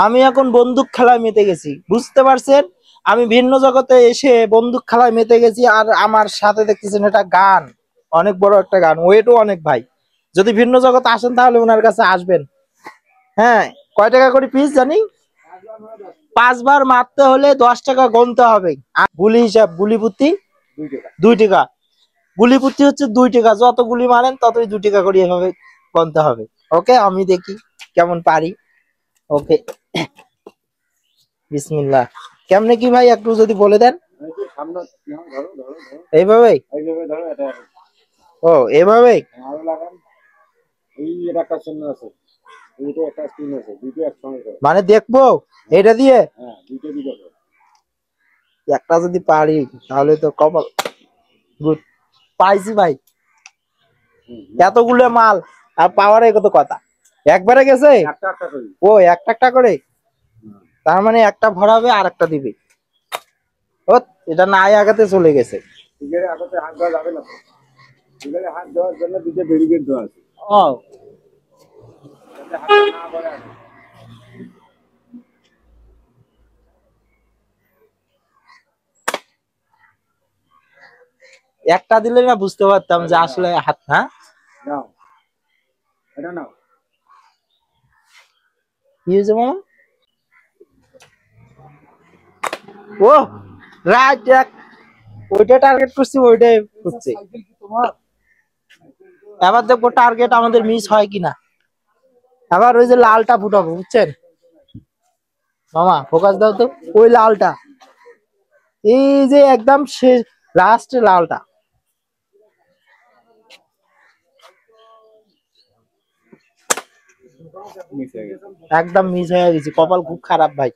আমি এখন বন্দুক খেলায় মেতে গেছি, বুঝতে পারছেন? আমি ভিন্ন জগতে এসে বন্দুক খেলায় মেতে গেছি, আর আমার সাথে দেখতেছেন এটা গান, অনেক বড় একটা গান, ওয়েটও অনেক ভাই। যদি ভিন্ন জগতে আসেন তাহলে ওনার কাছে আসবেন। হ্যাঁ, কয় টাকা করে পিস জানি? 5 বার মারতে হলে 10 টাকা গুনতে হবে। আর গুলি হিসাব, গুলি প্রতি 2 টাকা। গুলি প্রতি হচ্ছে 2 টাকা, যত গুলি মারেন ততই 2 টাকা করে এভাবে গুনতে হবে। ওকে, আমি দেখি কেমন পারি। ওকে, বিসমিল্লাহ। কেমনে কি ভাই একটু যদি বলে দেন। এইভাবে? ও, এইভাবে? মানে দেখবো এটা দিয়ে? একটা যদি পারি তাহলে তো কপাল। গুড, পাইছি ভাই। এতগুলো মাল আর পাওয়ার কত কথা, একবারে গেছে? ও, একটা একটা করে, তার মানে একটা ভরাবে আর একটা দিবে। ও, এটা না আগাতে চলে গেছে। ও, একটা দিলে না বুঝতে পারতাম যে আসলে হাত। হ্যাঁ, কি হয়েছে মামা? ও, রাইট, ওইটা টার্গেট করছি, ওইটাই করছে। এবার দেখবো টার্গেট আমাদের মিস হয় কিনা। আবার ওই যে লালটা ফুটাবো, বুঝছেন মামা? ফোকাস দাও তো, ওই লালটা, এই যে একদম শেষ, লাস্ট লালটা। একদম মিস হয়ে গেছে, কপাল খুব খারাপ ভাই।